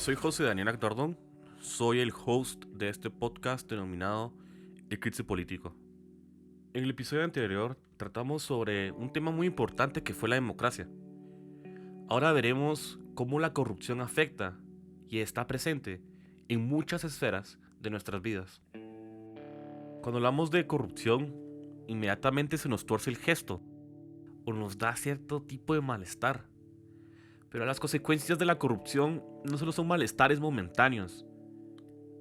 Soy José Daniel Actordón, soy el host de este podcast denominado Eclipse Político. En el episodio anterior tratamos sobre un tema muy importante que fue la democracia. Ahora veremos cómo la corrupción afecta y está presente en muchas esferas de nuestras vidas. Cuando hablamos de corrupción, inmediatamente se nos tuerce el gesto o nos da cierto tipo de malestar. Pero las consecuencias de la corrupción no solo son malestares momentáneos,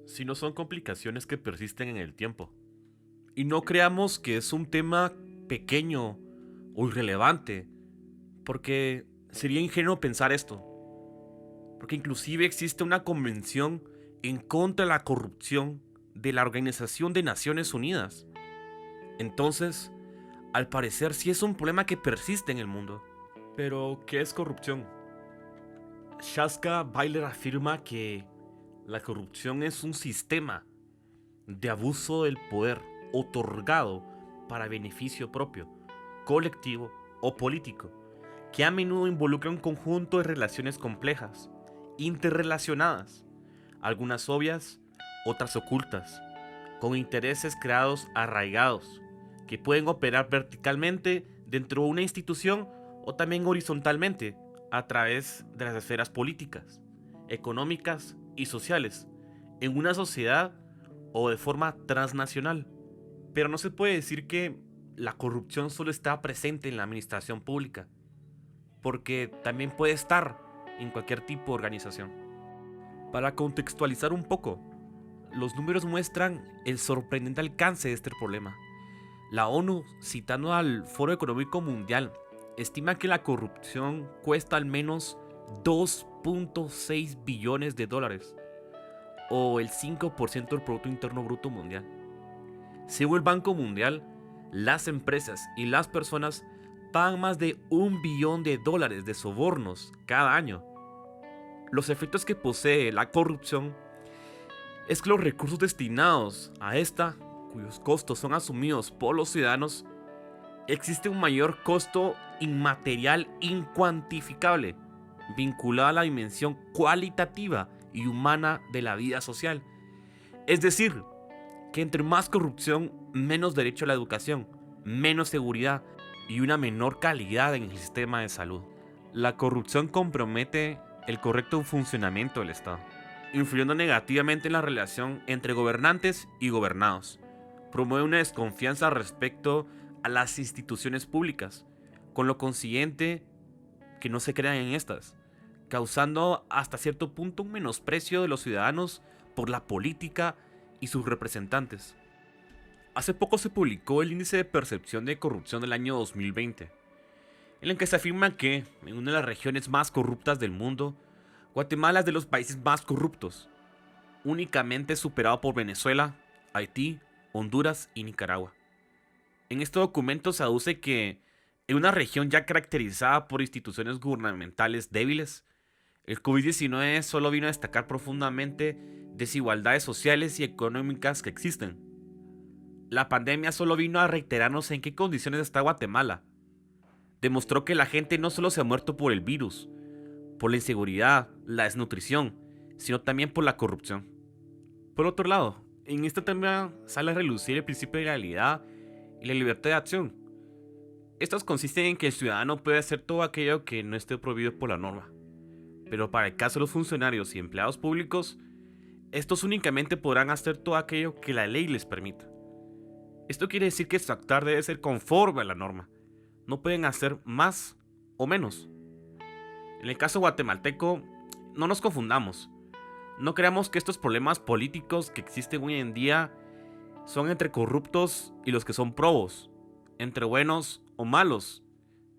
sino son complicaciones que persisten en el tiempo. Y no creamos que es un tema pequeño o irrelevante, porque sería ingenuo pensar esto. Porque inclusive existe una convención en contra de la corrupción de la Organización de Naciones Unidas. Entonces, al parecer sí es un problema que persiste en el mundo. Pero, ¿qué es corrupción? Shaska Byler afirma que la corrupción es un sistema de abuso del poder otorgado para beneficio propio, colectivo o político, que a menudo involucra un conjunto de relaciones complejas, interrelacionadas, algunas obvias, otras ocultas, con intereses creados arraigados, que pueden operar verticalmente dentro de una institución o también horizontalmente a través de las esferas políticas, económicas y sociales, en una sociedad o de forma transnacional. Pero no se puede decir que la corrupción solo está presente en la administración pública, porque también puede estar en cualquier tipo de organización. Para contextualizar un poco, los números muestran el sorprendente alcance de este problema. La ONU, citando al Foro Económico Mundial, estima que la corrupción cuesta al menos 2.6 billones de dólares, o el 5% del Producto Interno Bruto Mundial. Según el Banco Mundial, las empresas y las personas pagan más de 1 billón de dólares de sobornos cada año. Los efectos que posee la corrupción es que los recursos destinados a esta, cuyos costos son asumidos por los ciudadanos, existe un mayor costo inmaterial incuantificable, vinculado a la dimensión cualitativa y humana de la vida social. Es decir, que entre más corrupción, menos derecho a la educación, menos seguridad y una menor calidad en el sistema de salud. La corrupción compromete el correcto funcionamiento del Estado, influyendo negativamente en la relación entre gobernantes y gobernados. Promueve una desconfianza respecto a las instituciones públicas, con lo consiguiente que no se crean en estas, causando hasta cierto punto un menosprecio de los ciudadanos por la política y sus representantes. Hace poco se publicó el Índice de Percepción de Corrupción del año 2020, en el que se afirma que, en una de las regiones más corruptas del mundo, Guatemala es de los países más corruptos, únicamente superado por Venezuela, Haití, Honduras y Nicaragua. En este documento se aduce que, en una región ya caracterizada por instituciones gubernamentales débiles, el COVID-19 solo vino a destacar profundamente desigualdades sociales y económicas que existen. La pandemia solo vino a reiterarnos en qué condiciones está Guatemala. Demostró que la gente no solo se ha muerto por el virus, por la inseguridad, la desnutrición, sino también por la corrupción. Por otro lado, en este tema sale a relucir el principio de legalidad y la libertad de acción. Estos consisten en que el ciudadano puede hacer todo aquello que no esté prohibido por la norma. Pero para el caso de los funcionarios y empleados públicos, estos únicamente podrán hacer todo aquello que la ley les permita. Esto quiere decir que su actuar debe ser conforme a la norma. No pueden hacer más o menos. En el caso guatemalteco, no nos confundamos. No creamos que estos problemas políticos que existen hoy en día son entre corruptos y los que son probos, entre buenos o malos,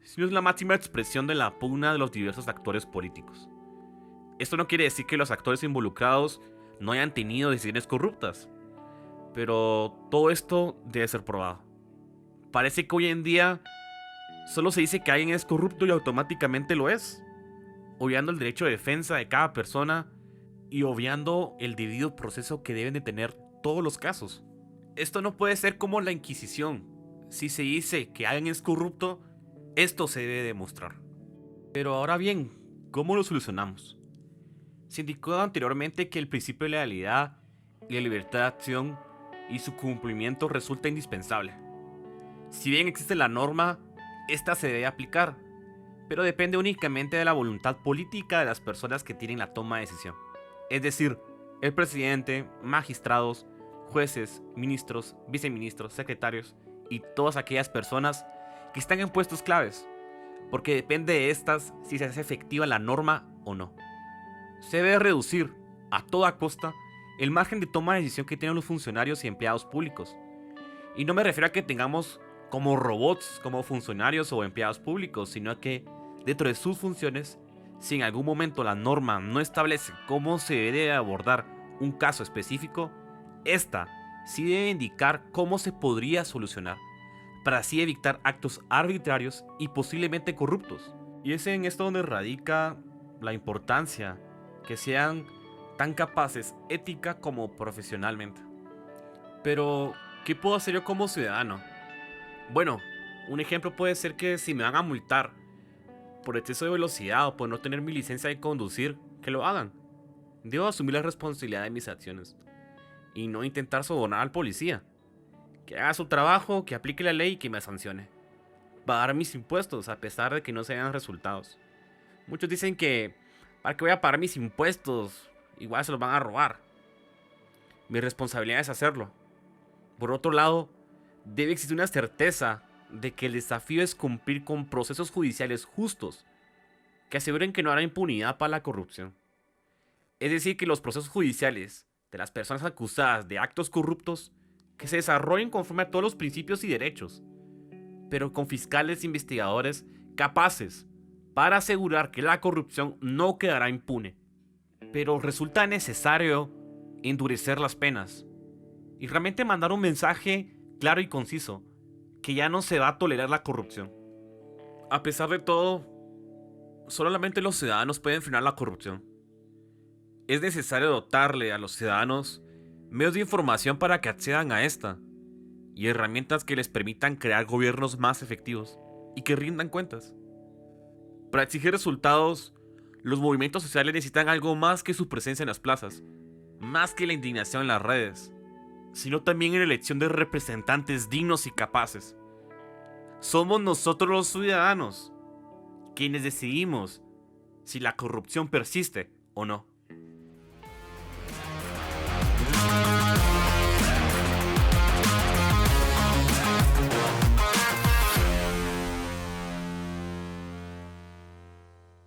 sino es la máxima expresión de la pugna de los diversos actores políticos. Esto no quiere decir que los actores involucrados no hayan tenido decisiones corruptas, pero todo esto debe ser probado. Parece que hoy en día solo se dice que alguien es corrupto y automáticamente lo es, obviando el derecho de defensa de cada persona y obviando el debido proceso que deben de tener todos los casos. Esto no puede ser como la Inquisición. Si se dice que alguien es corrupto, esto se debe demostrar. Pero ahora bien, ¿cómo lo solucionamos? Se indicó anteriormente que el principio de legalidad y la libertad de acción y su cumplimiento resulta indispensable. Si bien existe la norma, esta se debe aplicar, pero depende únicamente de la voluntad política de las personas que tienen la toma de decisión. Es decir, el presidente, magistrados, jueces, ministros, viceministros, secretarios y todas aquellas personas que están en puestos claves, porque depende de estas si se hace efectiva la norma o no. Se debe reducir, a toda costa, el margen de toma de decisión que tienen los funcionarios y empleados públicos. Y no me refiero a que tengamos como robots, como funcionarios o empleados públicos, sino a que dentro de sus funciones, si en algún momento la norma no establece cómo se debe abordar un caso específico, esta sí debe indicar cómo se podría solucionar, para así evitar actos arbitrarios y posiblemente corruptos. Y es en esto donde radica la importancia que sean tan capaces ética como profesionalmente. Pero, ¿qué puedo hacer yo como ciudadano? Bueno, un ejemplo puede ser que si me van a multar por exceso de velocidad o por no tener mi licencia de conducir, que lo hagan. Debo asumir la responsabilidad de mis acciones y no intentar sobornar al policía. Que haga su trabajo, que aplique la ley y que me sancione. Pagar mis impuestos a pesar de que no se vean resultados. Muchos dicen que ¿para qué voy a pagar mis impuestos? Igual se los van a robar. Mi responsabilidad es hacerlo. Por otro lado, debe existir una certeza de que el desafío es cumplir con procesos judiciales justos que aseguren que no habrá impunidad para la corrupción. Es decir, que los procesos judiciales de las personas acusadas de actos corruptos que se desarrollen conforme a todos los principios y derechos, pero con fiscales e investigadores capaces para asegurar que la corrupción no quedará impune. Pero resulta necesario endurecer las penas y realmente mandar un mensaje claro y conciso que ya no se va a tolerar la corrupción. A pesar de todo, solamente los ciudadanos pueden frenar la corrupción. Es necesario dotarle a los ciudadanos medios de información para que accedan a esta y herramientas que les permitan crear gobiernos más efectivos y que rindan cuentas. Para exigir resultados, los movimientos sociales necesitan algo más que su presencia en las plazas, más que la indignación en las redes, sino también en la elección de representantes dignos y capaces. Somos nosotros los ciudadanos quienes decidimos si la corrupción persiste o no.